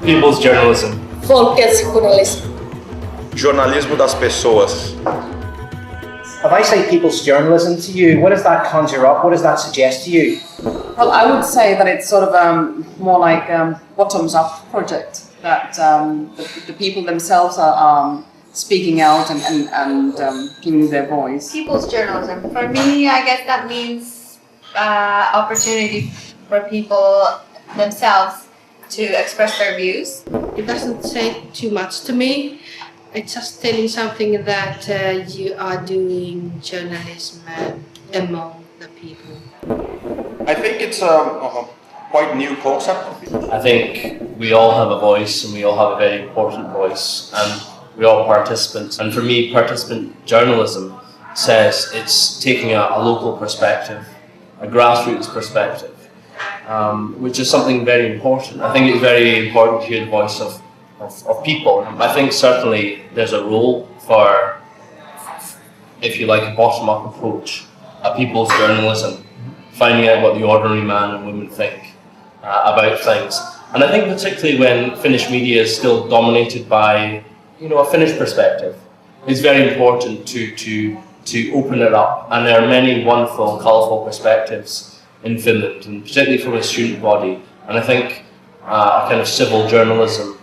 People's journalism. Folkets Jornalismo das pessoas. If I say people's journalism to you, what does that conjure up? What does that suggest to you? Well, I would say that it's sort of more like bottoms-up project, that the people themselves are speaking out and giving their voice. People's journalism. For me, I guess that means opportunity for people themselves to express their views. It doesn't say too much to me. It's just telling something that you are doing journalism among the people. I think it's a quite new concept. I think we all have a voice and we all have a very important voice and we're all participants. And for me, participant journalism says it's taking a local perspective, a grassroots perspective, which is something very important. I think it's very important to hear the voice of people. I think certainly there's a role for, if you like, a bottom-up approach, a people's journalism, finding out what the ordinary man and woman think about things. And I think particularly when Finnish media is still dominated by, a Finnish perspective, it's very important to open it up. And there are many wonderful and colourful perspectives in Finland, and particularly from a student body. And I think a kind of civil journalism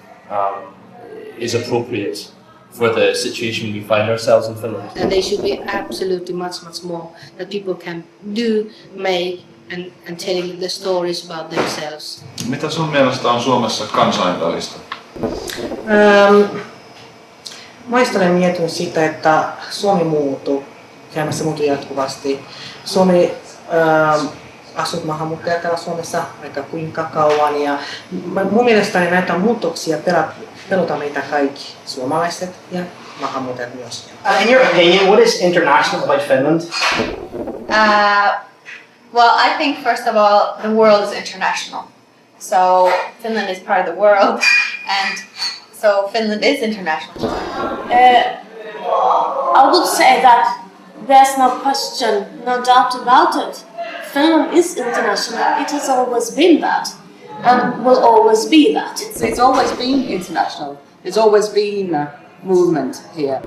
is appropriate for the situation we find ourselves in Finland. And they should be absolutely much more that people can do, make and telling the stories about themselves. Mitä sun mielestä on Suomessa kansainvälistä? Muistelen mietin sitä, että Suomi muuttuu, käymässä muuttuu jatkuvasti. Suomi asut maahanmuuttajat täällä Suomessa aika kuinka kauan ja mun mielestäni näitä muutoksia pelota meitä kaikki, suomalaiset ja maahanmuuttajat myös. In your opinion, what is international about Finland? Well, I think first of all, the world is international. So Finland is part of the world, and so Finland is international. I would say that there's no question, no doubt about it. Finland is international. It has always been that, and will always be that. It's always been international. There's always been a movement here.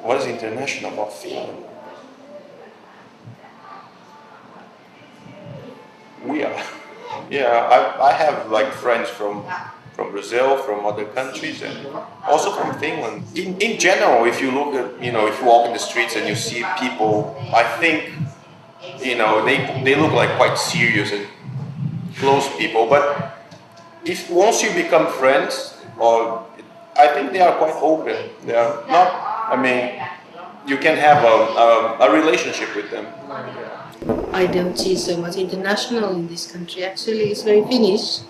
What is international about Finland? We are. Yeah, I have like friends from Brazil, from other countries, and also from Finland. In general, if you look at, if you walk in the streets and you see people, I think, they look like quite serious and close people. But if once you become friends, I think they are quite open. They are not. You can have a relationship with them. I don't see so much international in this country. Actually, it's very Finnish.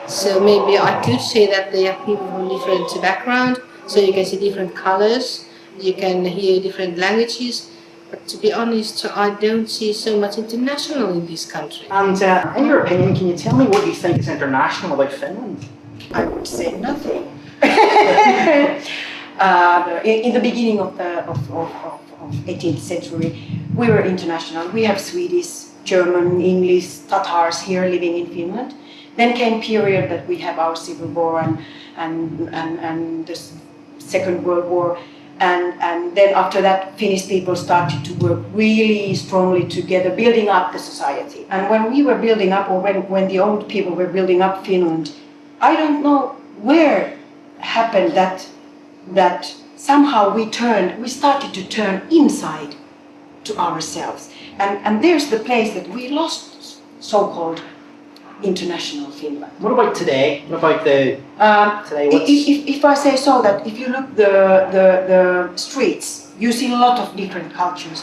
So maybe I could say that they are people from different background. So you can see different colors, you can hear different languages. But to be honest, I don't see so much international in this country. And in your opinion, can you tell me what you think is international about Finland? I would say nothing. In the beginning of the 18th century, we were international. We have Swedish, German, English, Tatars here living in Finland. Then came period that we have our civil war and the Second World War, and then after that, Finnish people started to work really strongly together, building up the society. And when we were building up, or when the old people were building up Finland, I don't know where happened that somehow we started to turn inside to ourselves, and there's the place that we lost so-called international Finland. What about today? What about today? If I say so, that if you look the streets, you see a lot of different cultures,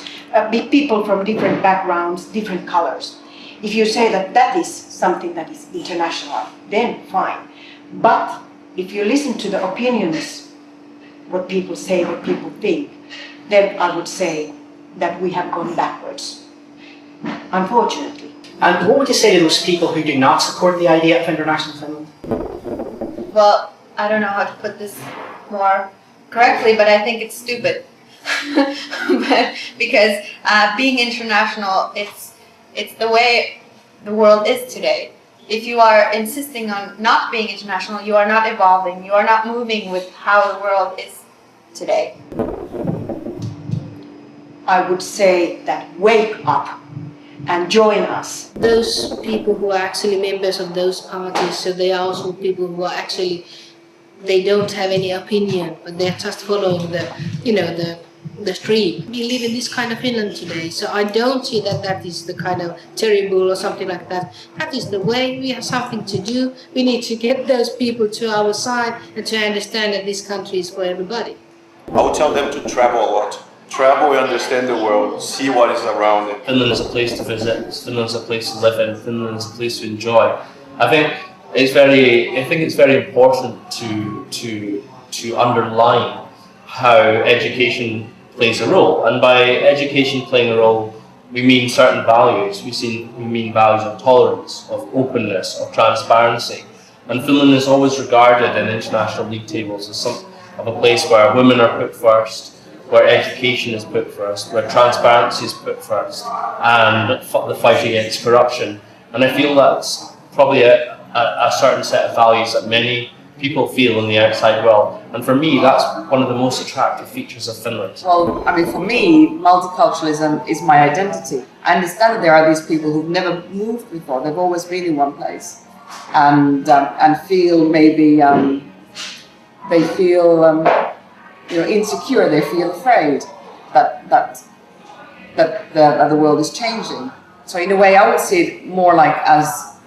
people from different backgrounds, different colors. If you say that is something that is international, then fine. But if you listen to the opinions, what people say, what people think, then I would say that we have gone backwards, unfortunately. And what would you say to those people who do not support the idea of international Finland? Well, I don't know how to put this more correctly, but I think it's stupid. Because being international, it's the way the world is today. if you are insisting on not being international, you are not evolving, you are not moving with how the world is today. I would say that wake up and join us. Those people who are actually members of those parties, so they are also people who are actually, they don't have any opinion, but they're just following the stream. We live in this kind of Finland today, so I don't see that that is the kind of terrible or something like that. That is the way. We have something to do. We need to get those people to our side and to understand that this country is for everybody. I would tell them to travel a lot. Travel and understand the world, see what is around it. Finland is a place to visit. Finland is a place to live in. Finland is a place to enjoy. I think it's very important to underline how education plays a role, and by education playing a role, we mean certain values. We mean values of tolerance, of openness, of transparency. And Finland is always regarded in international league tables as a place where women are put first, where education is put first, where transparency is put first, and the fight against corruption. And I feel that's probably a certain set of values that many people feel in the outside world. And for me, that's one of the most attractive features of Finland. Well, I mean, for me, multiculturalism is my identity. I understand that there are these people who've never moved before; they've always been in one place, and feel maybe they feel insecure. They feel afraid that the world is changing. So in a way, I would see it more like as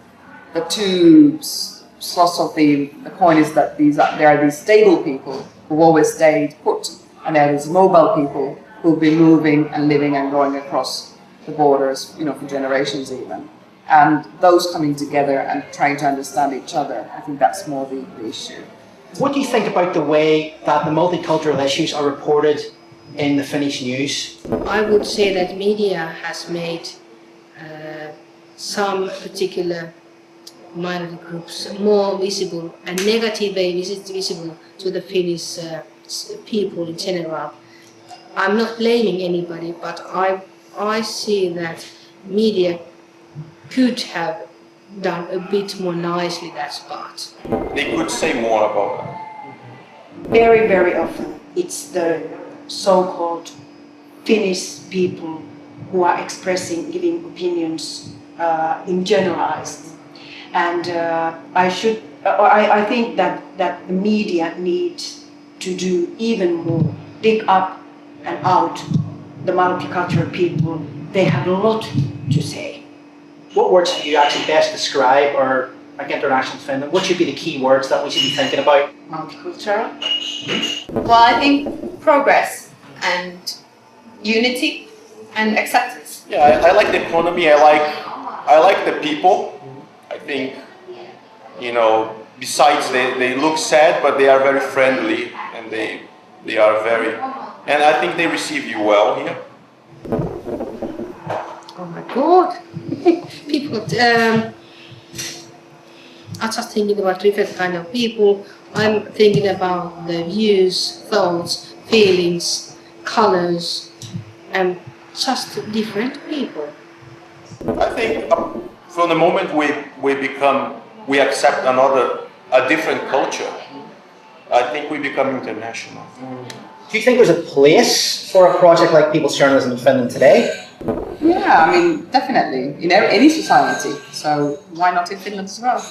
the two sides of the coin is that there are these stable people who've always stayed put, and there are these mobile people who've been moving and living and going across the borders, for generations even. And those coming together and trying to understand each other, I think that's more the issue. What do you think about the way that the multicultural issues are reported in the Finnish news? I would say that media has made some particular minority groups more visible and negative way visible to the Finnish people in general. I'm not blaming anybody, but I see that media could have done a bit more nicely that part. They could say more about that. Very, very often it's the so-called Finnish people who are giving opinions in generalized. And I think that the media needs to do even more, dig up and out the multicultural people. They have a lot to say. What words do you actually best describe, or like international Finland, what should be the key words that we should be thinking about? Multicultural. Well, I think progress and unity and acceptance. Yeah, I like the economy. I like the people. I think, besides they look sad, but they are very friendly, and they are very, and I think they receive you well here. Oh my God! People, I'm just thinking about different kind of people. I'm thinking about the views, thoughts, feelings, colors, and just different people. I think from the moment we accept a different culture, I think we become international. Do you think there's a place for a project like People's Journalism in Finland today? Yeah, I mean, definitely, in any society. So why not in Finland as well?